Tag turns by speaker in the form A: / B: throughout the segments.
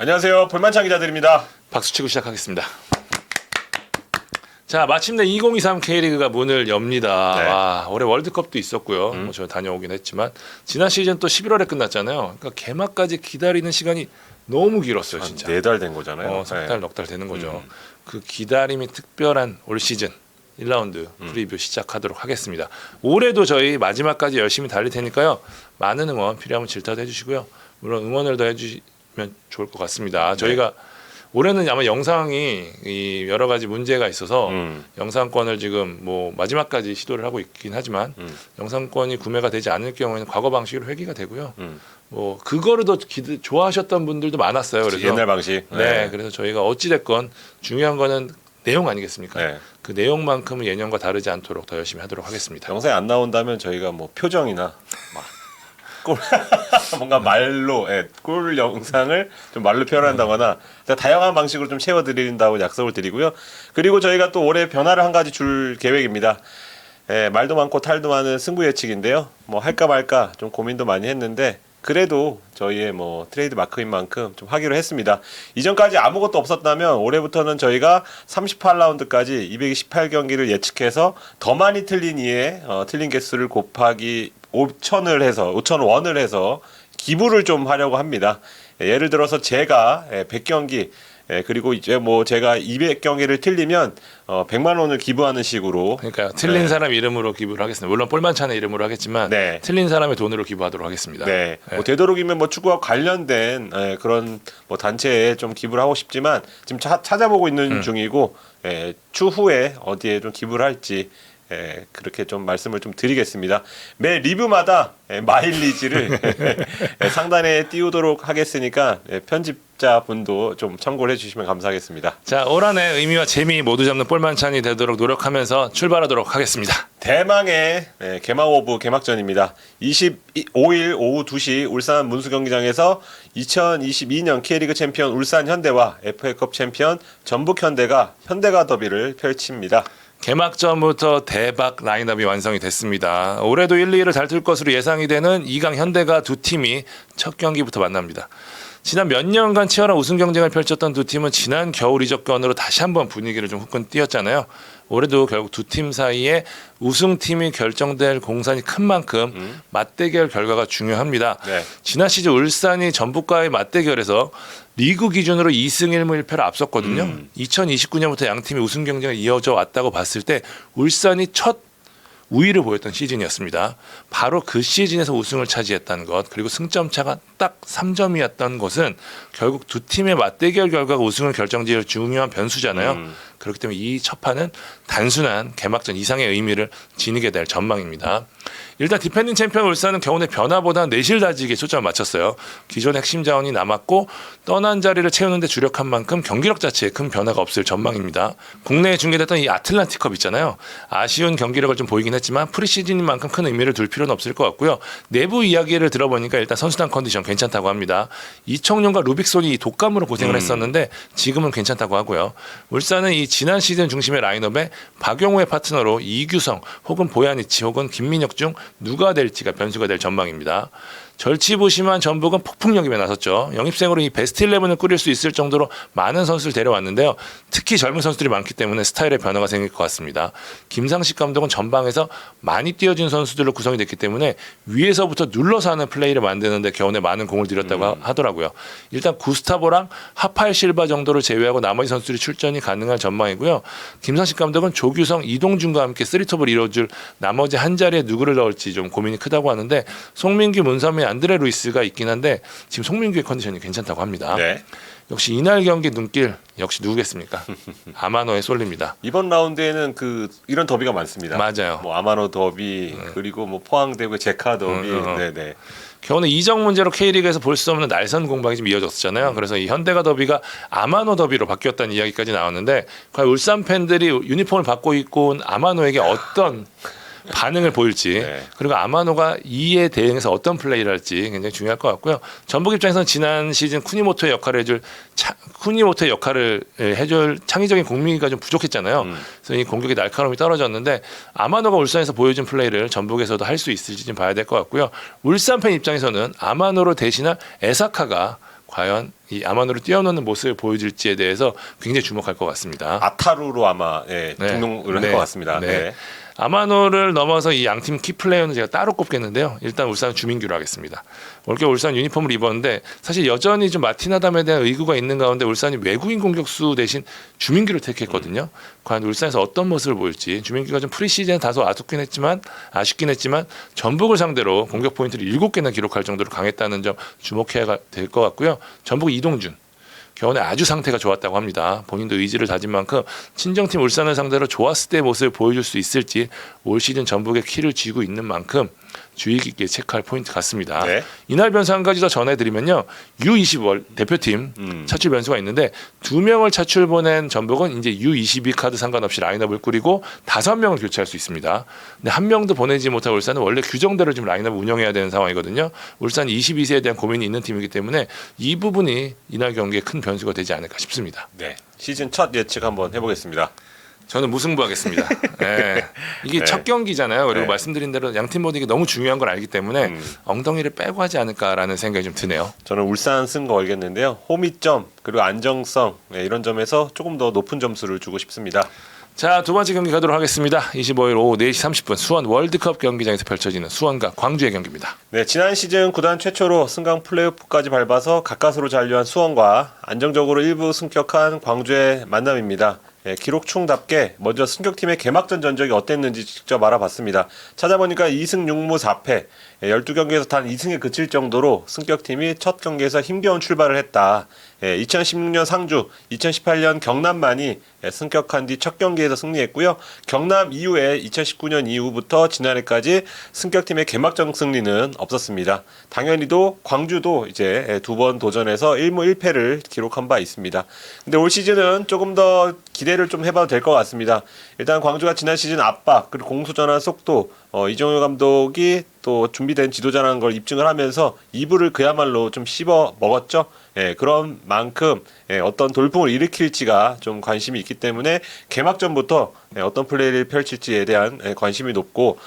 A: 안녕하세요. 볼만찬 기자들입니다.
B: 박수 치고 시작하겠습니다. 자, 마침내 2023 K리그가 문을 엽니다.
A: 네.
B: 와, 올해 월드컵도 있었고요. 뭐 저 다녀오긴 했지만 지난 시즌 또 11월에 끝났잖아요. 그러니까 개막까지 기다리는 시간이 너무 길었어요, 진짜.
A: 4달 된 거잖아요.
B: 석 달, 넉 달 되는 거죠. 그 기다림이 특별한 올 시즌 1라운드 프리뷰 시작하도록 하겠습니다. 올해도 저희 마지막까지 열심히 달릴 테니까요. 많은 응원 필요하면 질타도 해주시고요. 물론 응원을 더 해주시면 좋을 것 같습니다. 저희가 올해는 아마 영상이 이 여러 가지 문제가 있어서 영상권을 지금 뭐 마지막까지 시도를 하고 있긴 하지만 영상권이 구매가 되지 않을 경우에는 과거 방식으로 회귀가 되고요. 뭐 그거를 더 좋아하셨던 분들도 많았어요. 그래서
A: 옛날 방식.
B: 네, 그래서 저희가 어찌 됐건 중요한 거는 내용 아니겠습니까?
A: 네.
B: 그 내용만큼은 예년과 다르지 않도록 더 열심히 하도록 하겠습니다.
A: 영상이 안 나온다면 저희가 뭐 표정이나 막 골 뭔가 말로 골 영상을 좀 말로 표현한다거나 다양한 방식으로 좀 채워드린다고 약속을 드리고요. 그리고 저희가 또 올해 변화를 한 가지 줄 계획입니다. 말도 많고 탈도 많은 승부 예측인데요. 뭐 할까 말까 좀 고민도 많이 했는데 그래도 저희의 뭐 트레이드 마크인 만큼 좀 하기로 했습니다. 이전까지 아무것도 없었다면 올해부터는 저희가 38라운드까지 228경기를 예측해서 더 많이 틀린 이에 틀린 개수를 곱하기 5,000원을 해서 기부를 좀 하려고 합니다. 예를 들어서 제가 100경기 그리고 이제 뭐 제가 200경기를 틀리면 100만 원을 기부하는 식으로.
B: 그러니까 틀린 사람 이름으로 기부를 하겠습니다. 물론 볼만찬의 이름으로 하겠지만 틀린 사람의 돈으로 기부하도록 하겠습니다.
A: 네. 뭐 되도록이면 뭐 축구와 관련된 그런 뭐 단체에 좀 기부를 하고 싶지만 지금 찾아보고 있는 중이고 추후에 어디에 좀 기부를 할지 그렇게 좀 말씀을 좀 드리겠습니다. 매 리뷰마다 마일리지를 상단에 띄우도록 하겠으니까 편집자분도 좀 참고를 해주시면 감사하겠습니다.
B: 자, 올 한 해 의미와 재미 모두 잡는 볼만찬이 되도록 노력하면서 출발하도록 하겠습니다.
A: 대망의 개막 오브 개막전입니다. 25일 오후 2시 울산 문수경기장에서 2022년 K리그 챔피언 울산 현대와 FA컵 챔피언 전북 현대가 더비를 펼칩니다.
B: 개막전부터 대박 라인업이 완성이 됐습니다. 올해도 1, 2위를 다툴 것으로 예상이 되는 2강 현대가 두 팀이 첫 경기부터 만납니다. 지난 몇 년간 치열한 우승 경쟁을 펼쳤던 두 팀은 지난 겨울 이적권으로 다시 한번 분위기를 좀 후끈 띄웠잖아요. 올해도 결국 두 팀 사이에 우승팀이 결정될 공산이 큰 만큼 맞대결 결과가 중요합니다. 지난 시즌 울산이 전북과의 맞대결에서 리그 기준으로 2승 1무 1패를 앞섰거든요. 2029년부터 양 팀이 우승 경쟁을 이어져 왔다고 봤을 때 울산이 첫 우위를 보였던 시즌이었습니다. 바로 그 시즌에서 우승을 차지했다는 것, 그리고 승점 차가 딱 3점이었던 것은 결국 두 팀의 맞대결 결과가 우승을 결정지을 중요한 변수잖아요. 그렇기 때문에 이 첫 판은 단순한 개막전 이상의 의미를 지니게 될 전망입니다. 일단 디펜딩 챔피언 울산은 겨우내 변화보다 내실 다지기에 초점을 맞췄어요. 기존 핵심 자원이 남았고 떠난 자리를 채우는 데 주력한 만큼 경기력 자체에 큰 변화가 없을 전망입니다. 국내에 중계됐던 이 아틀란티컵 있잖아요. 아쉬운 경기력을 좀 보이긴 했지만 프리시즌인 만큼 큰 의미를 둘 필요는 없을 것 같고요. 내부 이야기를 들어보니까 일단 선수단 컨디션 괜찮다고 합니다. 이청용과 루빅손이 독감으로 고생을 했었는데 지금은 괜찮다고 하고요. 울산은 이 지난 시즌 중심의 라인업에 박용우의 파트너로 이규성 혹은 보야니치 혹은 김민혁 중 누가 될지가 변수가 될 전망입니다. 절치부심한 전북은 폭풍영입에 나섰죠. 영입생으로 이 베스트 11을 꾸릴 수 있을 정도로 많은 선수를 데려왔는데요. 특히 젊은 선수들이 많기 때문에 스타일의 변화가 생길 것 같습니다. 김상식 감독은 전방에서 많이 뛰어준 선수들로 구성이 됐기 때문에 위에서부터 눌러서 하는 플레이를 만드는데 겨우내 많은 공을 들였다고 하더라고요. 일단 구스타보랑 하파엘 실바 정도를 제외하고 나머지 선수들이 출전이 가능한 전망이고요. 김상식 감독은 조규성, 이동준과 함께 쓰리톱을 이뤄줄 나머지 한 자리에 누구를 넣을지 좀 고민이 크다고 하는데 송민규, 문선민, 안드레 루이스가 있긴 한데 지금 송민규의 컨디션이 괜찮다고 합니다. 역시 이날 경기 눈길 역시 누구겠습니까? 아마노의 쏠립니다.
A: 이번 라운드에는 이런 더비가 많습니다.
B: 맞아요.
A: 뭐 아마노 더비 그리고 뭐 포항대구의 제카 더비. 네네.
B: 겨우내 이적 문제로 K리그에서 볼 수 없는 날선 공방이 좀 이어졌었잖아요. 그래서 이 현대가 더비가 아마노 더비로 바뀌었다는 이야기까지 나왔는데 과연 울산 팬들이 유니폼을 받고 입고 온 아마노에게 어떤 반응을 보일지 그리고 아마노가 이에 대응해서 어떤 플레이를 할지 굉장히 중요할 것 같고요. 전북 입장에서는 지난 시즌 쿠니모토의 역할을 해줄 창의적인 공미가 좀 부족했잖아요. 그래서 이 공격의 날카로움이 떨어졌는데 아마노가 울산에서 보여준 플레이를 전북에서도 할 수 있을지 좀 봐야 될 것 같고요. 울산 팬 입장에서는 아마노를 대신할 에사카가 과연 이 아마노를 뛰어넘는 모습을 보여줄지에 대해서 굉장히 주목할 것 같습니다.
A: 아타루로 아마
B: 네.
A: 등록을 할
B: 네.
A: 것 같습니다.
B: 네.
A: 네.
B: 아마노를 넘어서 이 양팀 키플레이어는 제가 따로 꼽겠는데요. 일단 울산은 주민규로 하겠습니다. 올겨울 울산 유니폼을 입었는데 사실 여전히 좀 마티나담에 대한 의구가 있는 가운데 울산이 외국인 공격수 대신 주민규를 택했거든요. 과연 울산에서 어떤 모습을 보일지. 주민규가 좀 프리시즌에 다소 아쉽긴 했지만 전북을 상대로 공격 포인트를 7개나 기록할 정도로 강했다는 점 주목해야 될 것 같고요. 전북 이동준 겨우내 아주 상태가 좋았다고 합니다. 본인도 의지를 다진 만큼 친정팀 울산을 상대로 좋았을 때의 모습을 보여줄 수 있을지 올 시즌 전북의 키를 쥐고 있는 만큼 주의 깊게 체크할 포인트 같습니다.
A: 네.
B: 이날 변수 한 가지 더 전해드리면요. U20 대표팀 차출 변수가 있는데 2명을 차출 보낸 전북은 이제 U22 카드 상관없이 라인업을 꾸리고 5명을 교체할 수 있습니다. 근데 한 명도 보내지 못한 울산은 원래 규정대로 지금 라인업을 운영해야 되는 상황이거든요. 울산이 22세에 대한 고민이 있는 팀이기 때문에 이 부분이 이날 경기에 큰 변수가 되지 않을까 싶습니다.
A: 네. 시즌 첫 예측 한번 해보겠습니다.
B: 저는 무승부하겠습니다. 네. 이게
A: 네.
B: 첫 경기잖아요. 그리고
A: 네.
B: 말씀드린 대로 양팀 모두 이게 너무 중요한 걸 알기 때문에 엉덩이를 빼고 하지 않을까라는 생각이 좀 드네요.
A: 저는 울산 쓴 거 알겠는데요. 호미점 그리고 안정성 이런 점에서 조금 더 높은 점수를 주고 싶습니다.
B: 자, 두 번째 경기 가도록 하겠습니다. 25일 오후 4시 30분 수원 월드컵 경기장에서 펼쳐지는 수원과 광주의 경기입니다.
A: 네, 지난 시즌 구단 최초로 승강 플레이오프까지 밟아서 가까스로 잔류한 수원과 안정적으로 1부 승격한 광주의 만남입니다. 기록 충답게 먼저 승격팀의 개막전 전적이 어땠는지 직접 알아봤습니다. 찾아보니까 2승 6무 4패, 12경기에서 단 2승에 그칠 정도로 승격팀이 첫 경기에서 힘겨운 출발을 했다. 2016년 상주, 2018년 경남만이 승격한 뒤 첫 경기에서 승리했고요. 경남 이후에 2019년 이후부터 지난해까지 승격팀의 개막전 승리는 없었습니다. 당연히도 광주도 이제 두 번 도전해서 1무 1패를 기록한 바 있습니다. 근데 올 시즌은 조금 더 기대를 좀 해봐도 될 것 같습니다. 일단 광주가 지난 시즌 압박 그리고 공수 전환 속도 이정효 감독이 또 준비된 지도자라는 걸 입증을 하면서 2부를 그야말로 좀 씹어 먹었죠. 그런 만큼 어떤 돌풍을 일으킬지가 좀 관심이 있기 때문에 개막전부터 어떤 플레이를 펼칠지에 대한 관심이 높고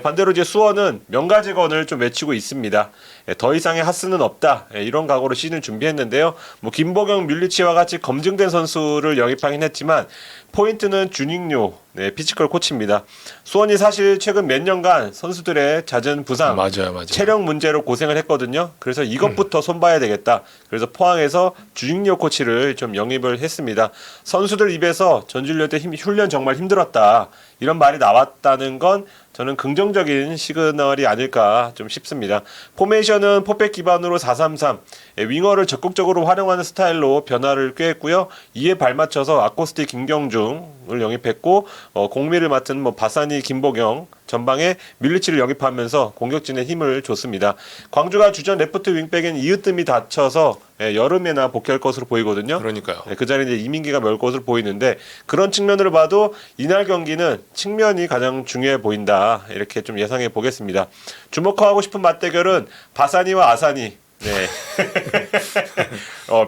A: 반대로 이제 수원은 명가재건을 좀 외치고 있습니다. 더 이상의 하스는 없다. 이런 각오로 시즌을 준비했는데요. 뭐 김보경, 뮬리치와 같이 검증된 선수를 영입하긴 했지만 포인트는 주닝요 피지컬 코치입니다. 수원이 사실 최근 몇 년간 선수들의 잦은 부상,
B: 맞아요.
A: 체력 문제로 고생을 했거든요. 그래서 이것부터 손봐야 되겠다. 그래서 포항에서 주닝요 코치를 좀 영입을 했습니다. 선수들 입에서 전주훈련 때 훈련 정말 힘들었다. 이런 말이 나왔다는 건 저는 긍정적인 시그널이 아닐까 좀 싶습니다. 포메이션은 포백 기반으로 4-3-3, 윙어를 적극적으로 활용하는 스타일로 변화를 꾀했고요. 이에 발맞춰서 아코스틱 김경중을 영입했고 공미를 맡은 바사니 김보경, 전방에 밀리치를 영입하면서 공격진에 힘을 줬습니다. 광주가 주전 레프트 윙백인 이으뜸이 다쳐서 여름에나 복귀할 것으로 보이거든요.
B: 그러니까요.
A: 그 자리에 이제 이민기가 멸 것으로 보이는데 그런 측면으로 봐도 이날 경기는 측면이 가장 중요해 보인다. 이렇게 좀 예상해 보겠습니다. 주목하고 싶은 맞대결은 바사니와 아사니. 네.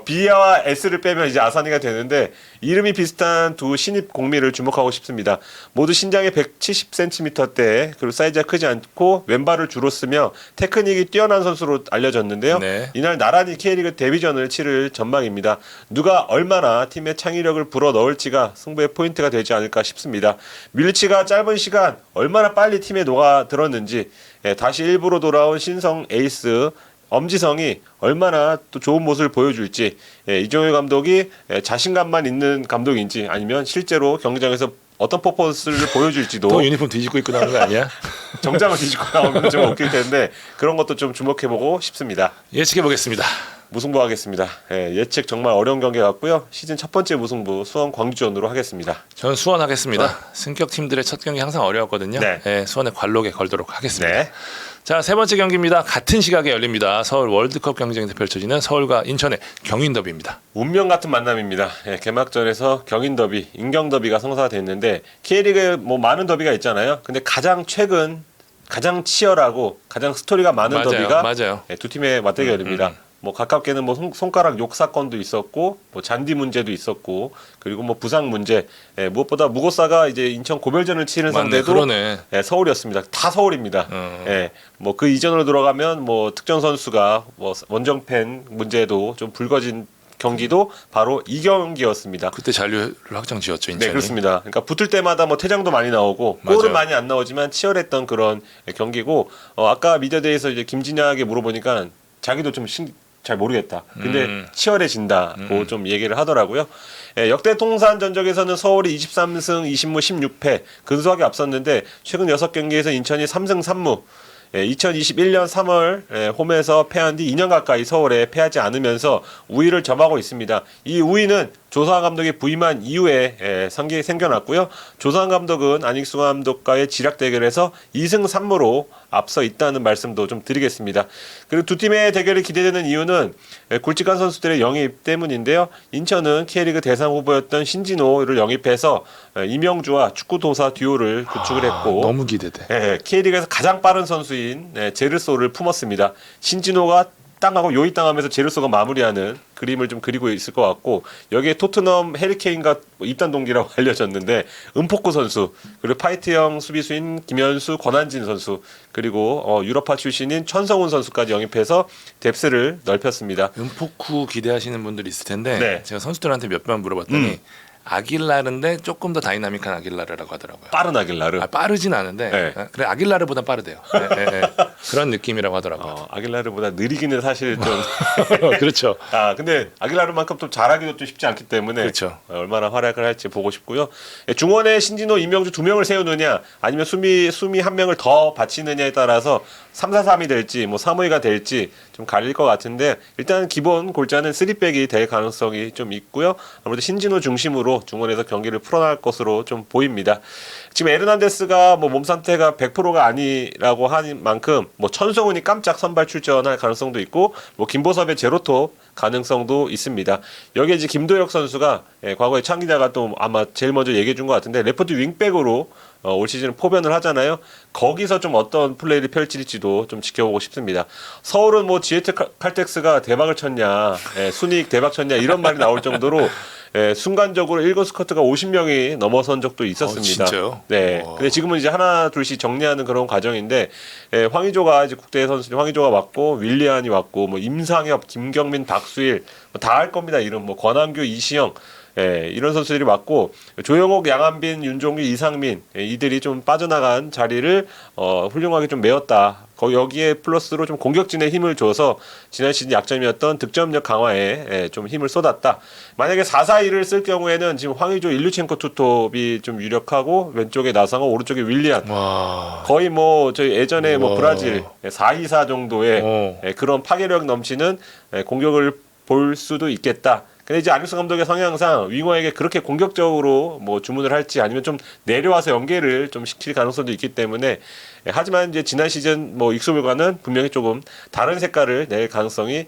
A: B와 S를 빼면 이제 아사니가 되는데 이름이 비슷한 두 신입 공미를 주목하고 싶습니다. 모두 신장이 170cm대 그리고 사이즈가 크지 않고 왼발을 주로 쓰며 테크닉이 뛰어난 선수로 알려졌는데요.
B: 네.
A: 이날 나란히 K리그 데뷔전을 치를 전망입니다. 누가 얼마나 팀의 창의력을 불어넣을지가 승부의 포인트가 되지 않을까 싶습니다. 밀치가 짧은 시간 얼마나 빨리 팀에 녹아들었는지 다시 일부로 돌아온 신성 에이스 엄지성이 얼마나 또 좋은 모습을 보여줄지 이정효 감독이 자신감만 있는 감독인지 아니면 실제로 경기장에서 어떤 퍼포먼스를 보여줄지도
B: 또 유니폼 뒤집고 입고 나오는 거 아니야?
A: 정장을 뒤집고 나오면 좀 웃길 텐데 그런 것도 좀 주목해보고 싶습니다.
B: 예측해 보겠습니다.
A: 무승부 하겠습니다. 예측 정말 어려운 경기 같고요. 시즌 첫 번째 무승부 수원 광주전으로 하겠습니다.
B: 저는 수원 하겠습니다. 승격 팀들의 첫 경기 항상 어려웠거든요.
A: 네.
B: 수원의 관록에 걸도록 하겠습니다.
A: 네.
B: 자, 세 번째 경기입니다. 같은 시각에 열립니다. 서울 월드컵 경기장에서 펼쳐지는 서울과 인천의 경인 더비입니다.
A: 운명 같은 만남입니다. 개막전에서 경인 더비, 인경 더비가 성사가 됐는데 K리그에 많은 더비가 있잖아요. 근데 가장 최근 가장 치열하고 가장 스토리가 많은 더비가
B: 맞아요.
A: 두 팀의 맞대결입니다. 가깝게는 손가락 욕 사건도 있었고 잔디 문제도 있었고 그리고 부상 문제 무엇보다 무고사가 이제 인천 고별전을 치는 상대도
B: 그러네.
A: 서울이었습니다. 다 서울입니다. 그 이전으로 들어가면 특정 선수가 원정팬 문제도 좀 불거진 경기도 바로 이 경기였습니다.
B: 그때 잔류를 확정 지었죠, 인천이.
A: 네, 그렇습니다. 그러니까 붙을 때마다 뭐 퇴장도 많이 나오고
B: 맞아요.
A: 골은 많이 안 나오지만 치열했던 그런 경기고 아까 미디어데이에서 이제 김진양에게 물어보니까 자기도 좀 잘 모르겠다. 근데 치열해진다고 좀 얘기를 하더라고요. 역대 통산 전적에서는 서울이 23승 20무 16패 근소하게 앞섰는데 최근 6경기에서 인천이 3승 3무 2021년 3월 홈에서 패한 뒤 2년 가까이 서울에 패하지 않으면서 우위를 점하고 있습니다. 이 우위는 조성환 감독이 부임한 이후에 생겨났고요. 조성환 감독은 안익수 감독과의 지략 대결에서 2승 3무로 앞서 있다는 말씀도 좀 드리겠습니다. 그리고 두 팀의 대결이 기대되는 이유는 굵직한 선수들의 영입 때문인데요. 인천은 K리그 대상 후보였던 신진호를 영입해서 이명주와 축구도사 듀오를 구축을 했고
B: 너무 기대돼.
A: K리그에서 가장 빠른 선수인 제르소를 품었습니다. 신진호가 땅하고 요입당하면서 제르소가 마무리하는 그림을 좀 그리고 있을 것 같고 여기에 토트넘 해리케인과 입단 동기라고 알려졌는데 은포크 선수 그리고 파이트형 수비수인 김현수 권한진 선수 그리고 유럽파 출신인 천성훈 선수까지 영입해서 뎁스를 넓혔습니다.
B: 은포쿠 기대하시는 분들이 있을 텐데
A: 네.
B: 제가 선수들한테 몇 번 물어봤더니 아길라르인데 조금 더 다이나믹한 아길라르라고 하더라고요.
A: 빠른 아길라르.
B: 빠르진 않은데
A: 네.
B: 그래 아길라르보다 빠르대요. 그런 느낌이라고 하더라고요.
A: 아길라르보다 느리기는 사실 좀
B: 그렇죠.
A: 근데 아길라르만큼 좀 잘하기도 좀 쉽지 않기 때문에
B: 그렇죠.
A: 얼마나 활약을 할지 보고 싶고요. 중원에 신진호, 이명주 두 명을 세우느냐 아니면 수미 한 명을 더 바치느냐에 따라서 3-4-3이 될지 뭐 3-5-2가 될지 좀 갈릴 것 같은데 일단 기본 골자는 3백이 될 가능성이 좀 있고요. 아무래도 신진호 중심으로 중원에서 경기를 풀어나갈 것으로 좀 보입니다. 지금 에르난데스가 뭐 몸 상태가 100%가 아니라고 하는 만큼 뭐 천성훈이 깜짝 선발 출전할 가능성도 있고 뭐 김보섭의 제로톱 가능성도 있습니다. 여기에 이제 김도혁 선수가 과거에 창 기자가 또 아마 제일 먼저 얘기해 준 것 같은데 레프트 윙백으로 올 시즌 포변을 하잖아요. 거기서 좀 어떤 플레이를 펼칠지도 좀 지켜보고 싶습니다. 서울은 뭐 지에트 칼텍스가 대박을 쳤냐, 순이익 대박 쳤냐 이런 말이 나올 정도로 순간적으로 일본 스쿼트가 50명이 넘어선 적도 있었습니다.
B: 진짜요?
A: 네. 근데 지금은 이제 하나 둘씩 정리하는 그런 과정인데 황의조가 이제 국대 선수 황의조가 왔고 윌리안이 왔고 뭐 임상엽, 김경민, 박수일 뭐 다 할 겁니다. 이름 뭐 권한규, 이시영 이런 선수들이 왔고 조영옥, 양한빈, 윤종규, 이상민 이들이 좀 빠져나간 자리를 훌륭하게 좀 메웠다. 여기에 플러스로 좀 공격진에 힘을 줘서 지난 시즌 약점이었던 득점력 강화에 좀 힘을 쏟았다. 만약에 4-4-2를 쓸 경우에는 지금 황의조, 일류첸코 투톱이 좀 유력하고 왼쪽에 나상호, 오른쪽에 윌리안.
B: 와.
A: 거의 뭐 저희 예전에 뭐
B: 와.
A: 브라질 4-2-4 정도의 그런 파괴력 넘치는 공격을 볼 수도 있겠다. 근데 이제 안익수 감독의 성향상 윙어에게 그렇게 공격적으로 뭐 주문을 할지 아니면 좀 내려와서 연계를 좀 시킬 가능성도 있기 때문에 하지만 이제 지난 시즌 뭐 익수물과는 분명히 조금 다른 색깔을 낼 가능성이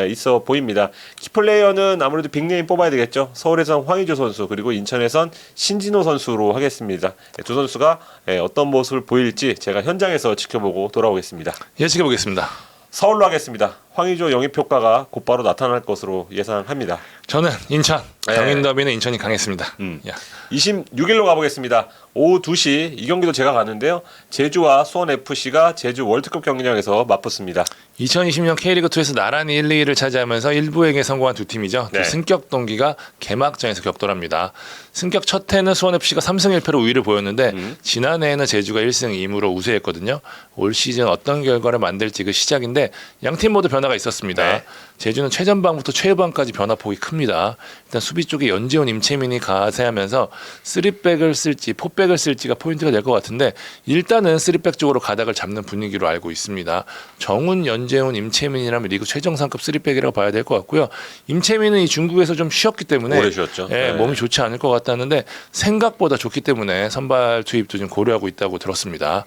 A: 있어 보입니다. 키플레이어는 아무래도 빅네임 뽑아야 되겠죠. 서울에선 황의조 선수 그리고 인천에선 신진호 선수로 하겠습니다. 두 선수가 어떤 모습을 보일지 제가 현장에서 지켜보고 돌아오겠습니다.
B: 예측해 보겠습니다.
A: 서울로 하겠습니다. 황의조 영입 효과가 곧바로 나타날 것으로 예상합니다.
B: 저는 인천
A: 네.
B: 경인 더비는 인천이 강했습니다. 야.
A: 26일로 가보겠습니다. 오후 2시 이 경기도 제가 가는데요. 제주와 수원FC가 제주 월드컵 경기장에서 맞붙습니다.
B: 2020년 K리그2에서 나란히 1, 2위를 차지하면서 1부행에 성공한 두 팀이죠.
A: 네.
B: 두 승격 동기가 개막전에서 격돌합니다. 승격 첫 해는 수원FC가 3승 1패로 우위를 보였는데 지난해에는 제주가 1승 2무로 우세했거든요. 올 시즌 어떤 결과를 만들지 그 시작인데 양팀 모두 변화가 있었습니다.
A: 네.
B: 제주는 최전방부터 최후방까지 변화폭이 큽니다. 일단 수비 쪽에 연재훈, 임채민이 가세하면서 3백을 쓸지 4백을 쓸지가 포인트가 될 것 같은데 일단은 3백 쪽으로 가닥을 잡는 분위기로 알고 있습니다. 정훈, 연재훈, 임채민이라면 리그 최정상급 3백이라고 봐야 될 것 같고요. 임채민은 이 중국에서 좀 쉬었기 때문에
A: 오래 쉬었죠.
B: 예,
A: 네.
B: 몸이 좋지 않을 것 같다는데 생각보다 좋기 때문에 선발 투입도 좀 고려하고 있다고 들었습니다.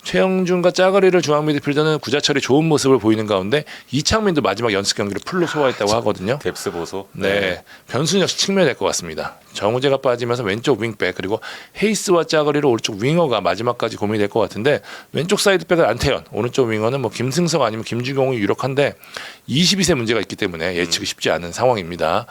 B: 최영준과 짜거리를 중앙 미드필더는 구자철이 좋은 모습을 보이는 가운데 이창민도 마지막 연습 경기를 풀로 소화했다고 하거든요.
A: 뎁스 보소.
B: 네, 변수는 역시 측면이 될 것 같습니다. 정우재가 빠지면서 왼쪽 윙백 그리고 헤이스와 짜거리로 오른쪽 윙어가 마지막까지 고민이 될 것 같은데 왼쪽 사이드백은 안태현, 오른쪽 윙어는 뭐 김승석 아니면 김주경이 유력한데 22세 문제가 있기 때문에 예측이 쉽지 않은 상황입니다.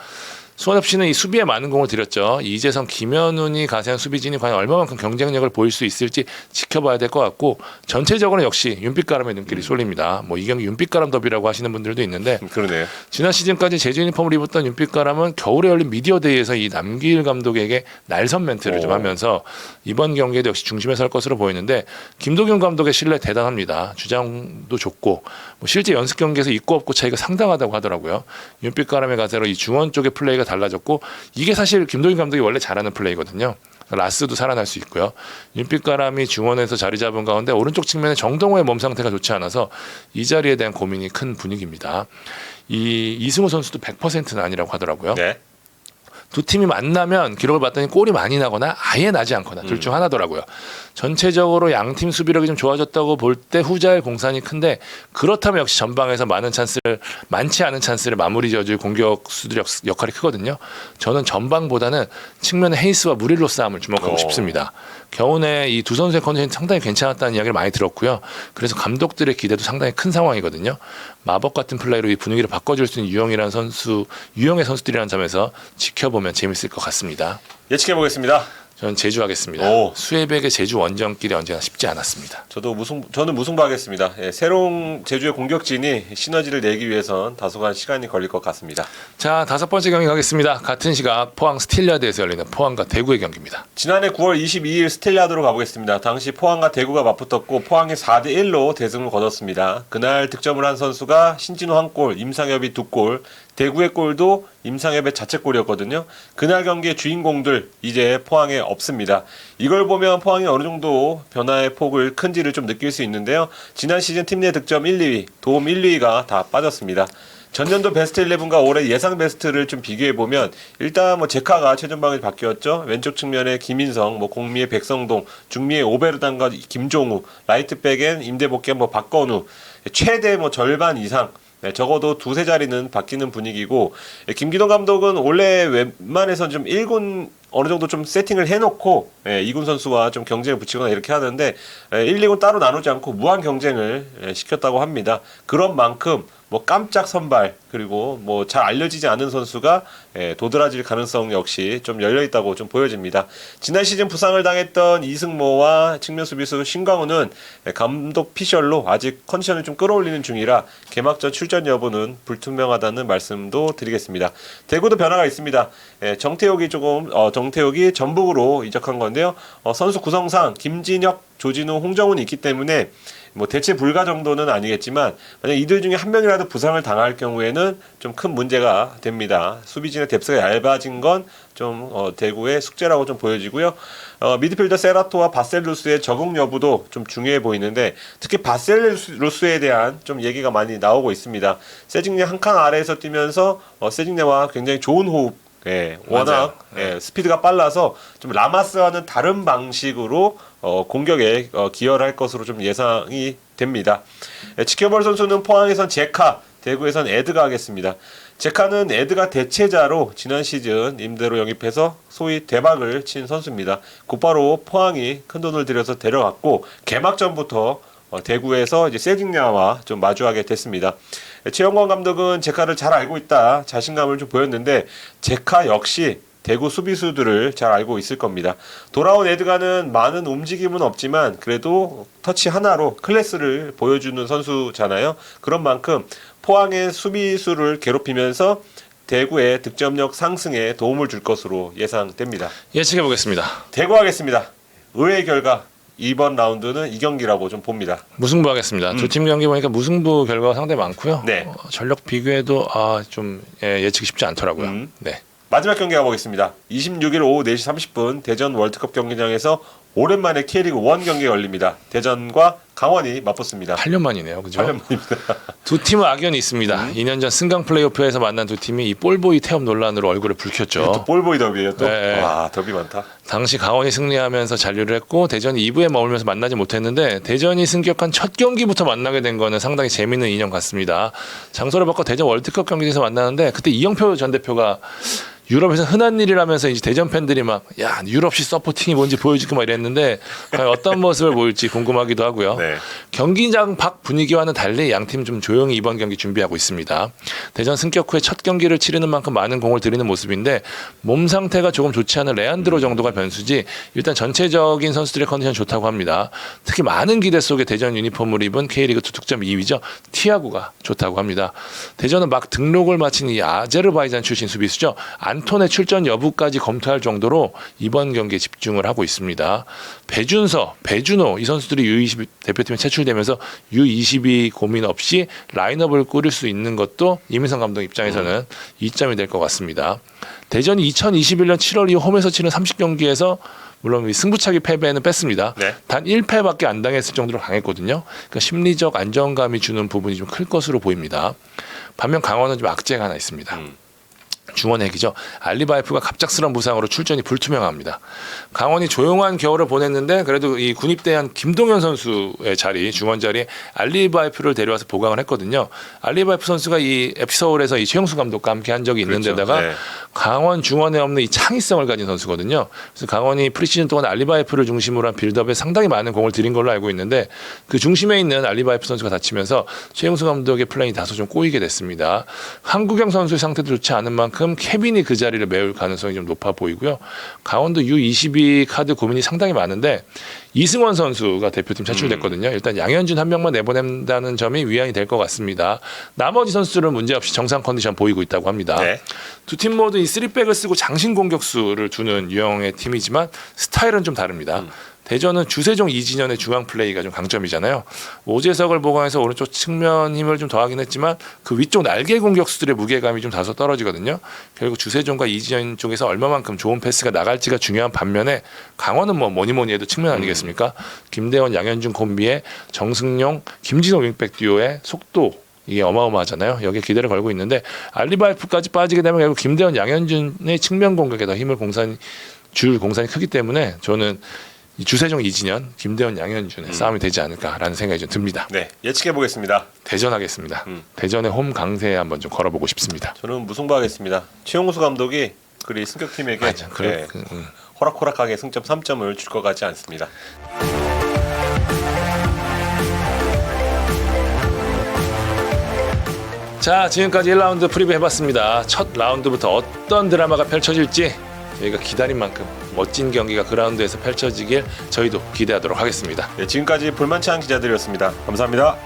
B: 수원 FC는 이 수비에 많은 공을 들였죠. 이재성, 김현훈이 가세한 수비진이 과연 얼마만큼 경쟁력을 보일 수 있을지 지켜봐야 될 것 같고 전체적으로 역시 윤빛가람의 눈길이 쏠립니다. 뭐 이 경기 윤빛가람 더비라고 하시는 분들도 있는데
A: 그러네요.
B: 지난 시즌까지 제주 유니폼을 입었던 윤빛가람은 겨울에 열린 미디어데이에서 이 남길 감독에게 날선 멘트를 좀 하면서 이번 경기에도 역시 중심에 설 것으로 보이는데 김도균 감독의 신뢰 대단합니다. 주장도 좋고 뭐 실제 연습 경기에서 있고 없고 차이가 상당하다고 하더라고요. 윤빛가람의 가세로 이 중원 쪽의 플레이가 달라졌고 이게 사실 김도균 감독이 원래 잘하는 플레이거든요. 라스도 살아날 수 있고요. 윤빛가람이 중원에서 자리 잡은 가운데 오른쪽 측면에 정동호의 몸 상태가 좋지 않아서 이 자리에 대한 고민이 큰 분위기입니다. 이 이승우 선수도 100%는 아니라고 하더라고요.
A: 네.
B: 두 팀이 만나면 기록을 봤더니 골이 많이 나거나 아예 나지 않거나 둘 중 하나더라고요. 전체적으로 양팀 수비력이 좀 좋아졌다고 볼 때 후자의 공산이 큰데 그렇다면 역시 전방에서 많지 않은 찬스를 마무리 지어줄 공격수들의 역할이 크거든요. 저는 전방보다는 측면의 헤이스와 무릴로 싸움을 주목하고 싶습니다. 겨우내 이 두 선수의 컨디션이 상당히 괜찮았다는 이야기를 많이 들었고요. 그래서 감독들의 기대도 상당히 큰 상황이거든요. 마법 같은 플레이로 이 분위기를 바꿔줄 수 있는 유형의 선수들이라는 점에서 지켜보면 재밌을 것 같습니다.
A: 예측해 보겠습니다.
B: 저는 제주 하겠습니다.
A: 오.
B: 수해백의 제주 원정길이 언제나 쉽지 않았습니다.
A: 저는 무승부하겠습니다. 예, 새로운 제주의 공격진이 시너지를 내기 위해선 다소간 시간이 걸릴 것 같습니다.
B: 자, 5번째 경기 가겠습니다. 같은 시각 포항 스틸리아드에서 열리는 포항과 대구의 경기입니다.
A: 지난해 9월 22일 스텔라드로 가보겠습니다. 당시 포항과 대구가 맞붙었고 포항이 4대1로 대승을 거뒀습니다. 그날 득점을 한 선수가 신진호 1골, 임상엽이 2골, 대구의 골도 임상엽의 자책골이었거든요. 그날 경기의 주인공들 이제 포항에 없습니다. 이걸 보면 포항이 어느 정도 변화의 폭을 큰지를 좀 느낄 수 있는데요. 지난 시즌 팀 내 득점 1, 2위, 도움 1, 2위가 다 빠졌습니다. 전년도 베스트 11과 올해 예상 베스트를 좀 비교해보면 일단 뭐 제카가 최전방에 바뀌었죠. 왼쪽 측면에 김인성, 뭐 공미의 백성동, 중미의 오베르단과 김종우, 라이트백엔 임대복귀한 뭐 박건우, 최대 뭐 절반 이상 네, 적어도 두세 자리는 바뀌는 분위기고 김기동 감독은 원래 웬만해선 좀 1군 어느 정도 좀 세팅을 해놓고 2군 선수와 좀 경쟁을 붙이거나 이렇게 하는데 1, 2군 따로 나누지 않고 무한 경쟁을 시켰다고 합니다. 그런 만큼 뭐 깜짝 선발 그리고 뭐 잘 알려지지 않은 선수가 도드라질 가능성 역시 좀 열려 있다고 좀 보여집니다. 지난 시즌 부상을 당했던 이승모와 측면 수비수 신광훈은 감독 피셜로 아직 컨디션을 좀 끌어올리는 중이라 개막전 출전 여부는 불투명하다는 말씀도 드리겠습니다. 대구도 변화가 있습니다. 정태욱이 전북으로 이적한 건데요. 선수 구성상 김진혁, 조진우, 홍정훈이 있기 때문에 뭐 대체 불가 정도는 아니겠지만 만약 이들 중에 한 명이라도 부상을 당할 경우에는 좀 큰 문제가 됩니다. 수비진의 뎁스가 얇아진 건 좀 대구의 숙제라고 좀 보여지고요. 미드필더 세라토와 바셀루스의 적응 여부도 좀 중요해 보이는데 특히 바셀루스에 대한 좀 얘기가 많이 나오고 있습니다. 세징네 한 칸 아래에서 뛰면서 세징네와 굉장히 좋은 호흡 워낙 스피드가 빨라서 좀 라마스와는 다른 방식으로 공격에 기여를 할 것으로 좀 예상이 됩니다. 지켜볼 선수는 포항에선 제카, 대구에선 에드가 하겠습니다. 제카는 에드가 대체자로 지난 시즌 임대로 영입해서 소위 대박을 친 선수입니다. 곧바로 포항이 큰돈을 들여서 데려갔고 개막전부터 대구에서 이제 세징야와 좀 마주하게 됐습니다. 최영권 감독은 제카를 잘 알고 있다 자신감을 좀 보였는데 제카 역시 대구 수비수들을 잘 알고 있을 겁니다. 돌아온 에드가는 많은 움직임은 없지만 그래도 터치 하나로 클래스를 보여주는 선수잖아요. 그런 만큼 포항의 수비수를 괴롭히면서 대구의 득점력 상승에 도움을 줄 것으로 예상됩니다.
B: 예측해 보겠습니다.
A: 대구 하겠습니다. 의외의 결과 이번 라운드는 이 경기라고 좀 봅니다.
B: 무승부 하겠습니다. 두 팀 경기 보니까 무승부 결과가 상당히 많고요.
A: 네.
B: 전력 비교해도 좀 예측이 쉽지 않더라고요. 네.
A: 마지막 경기 가보겠습니다. 26일 오후 4시 30분 대전 월드컵 경기장에서 오랜만에 K리그 1 경기가 열립니다. 대전과 강원이 맞붙습니다.
B: 8년 만이네요. 그죠?
A: 8년 만입니다.
B: 두 팀은 악연이 있습니다. 2년 전 승강 플레이오프에서 만난 두 팀이 이 볼보이 태업 논란으로 얼굴을 붉혔죠.
A: 또 볼보이 더비예요. 또.
B: 네.
A: 와, 더비 많다.
B: 당시 강원이 승리하면서 잔류를 했고 대전이 2부에 머물면서 만나지 못했는데 대전이 승격한 첫 경기부터 만나게 된 거는 상당히 재밌는 인연 같습니다. 장소를 바꿔 대전 월드컵 경기에서 만나는데 그때 이영표 전 대표가 유럽에서 흔한 일이라면서 이제 대전 팬들이 막 야 유럽식 서포팅이 뭔지 보여줄게 막 이랬는데 과연 어떤 모습을 보일지 궁금하기도 하고요.
A: 네.
B: 경기장 밖 분위기와는 달리 양팀 좀 조용히 이번 경기 준비하고 있습니다. 대전 승격 후에 첫 경기를 치르는 만큼 많은 공을 들이는 모습인데 몸 상태가 조금 좋지 않은 레안드로 정도가 변수지 일단 전체적인 선수들의 컨디션 좋다고 합니다. 특히 많은 기대 속에 대전 유니폼을 입은 K리그2 득점 2위죠. 티아고가 좋다고 합니다. 대전은 막 등록을 마친 이 아제르바이잔 출신 수비수죠. 안톤의 출전 여부까지 검토할 정도로 이번 경기에 집중을 하고 있습니다. 배준서, 배준호 이 선수들이 U20 대표팀에 차출되면서 U22 고민 없이 라인업을 꾸릴 수 있는 것도 이민성 감독 입장에서는 이점이 될 것 같습니다. 대전이 2021년 7월 이후 홈에서 치른 30경기에서 물론 승부차기 패배는 뺐습니다.
A: 네.
B: 단 1패밖에 안 당했을 정도로 강했거든요. 그러니까 심리적 안정감이 주는 부분이 좀 클 것으로 보입니다. 반면 강원은 좀 악재가 하나 있습니다. 중원 핵이죠. 알리바이프가 갑작스러운 부상으로 출전이 불투명합니다. 강원이 조용한 겨울을 보냈는데 그래도 이 군입대한 김동현 선수의 자리, 중원 자리에 알리바이프를 데려와서 보강을 했거든요. 알리바이프 선수가 이 FC 서울에서 이 최용수 감독과 함께 한 적이 있는데다가
A: 그렇죠. 네.
B: 강원 중원에 없는 이 창의성을 가진 선수거든요. 그래서 강원이 프리시즌 동안 알리바이프를 중심으로 한 빌드업에 상당히 많은 공을 들인 걸로 알고 있는데 그 중심에 있는 알리바이프 선수가 다치면서 최용수 감독의 플랜이 다소 좀 꼬이게 됐습니다. 한국영 선수의 상태도 좋지 않은 만큼 케빈이 그 자리를 메울 가능성이 좀 높아 보이고요. 강원도 U22 카드 고민이 상당히 많은데 이승원 선수가 대표팀 차출됐거든요. 일단 양현준 한 명만 내보낸다는 점이 위안이 될 것 같습니다. 나머지 선수들은 문제없이 정상 컨디션 보이고 있다고 합니다.
A: 네.
B: 두 팀 모두 이 3백을 쓰고 장신 공격수를 두는 유형의 팀이지만 스타일은 좀 다릅니다. 대전은 주세종 이진현의 중앙 플레이가 좀 강점이잖아요. 오재석을 보강해서 오른쪽 측면 힘을 좀 더하긴 했지만 그 위쪽 날개 공격수들의 무게감이 좀 다소 떨어지거든요. 결국 주세종과 이진현 쪽에서 얼마만큼 좋은 패스가 나갈지가 중요한 반면에 강원은 뭐 뭐니 해도 측면 아니겠습니까? 김대원, 양현준 콤비의 정승용, 김진호 윙백 듀오의 속도 이게 어마어마하잖아요. 여기에 기대를 걸고 있는데 알리바이프까지 빠지게 되면 결국 김대원, 양현준의 측면 공격에 더 힘을 줄 공산이 크기 때문에 저는 이 주세종, 이진현, 김대원, 양현준의 싸움이 되지 않을까라는 생각이 좀 듭니다.
A: 네, 예측해 보겠습니다.
B: 대전하겠습니다. 대전의 홈 강세에 한번 좀 걸어보고 싶습니다.
A: 저는 무승부하겠습니다. 최용수 감독이 그리 승격팀에게
B: 맞아, 그래,
A: 호락호락하게 승점 3점을 줄 것 같지 않습니다.
B: 자, 지금까지 1라운드 프리뷰 해봤습니다. 첫 라운드부터 어떤 드라마가 펼쳐질지 저희가 기다린 만큼 멋진 경기가 그 라운드에서 펼쳐지길 저희도 기대하도록 하겠습니다.
A: 네, 지금까지 볼만치 않은 기자들이었습니다. 감사합니다.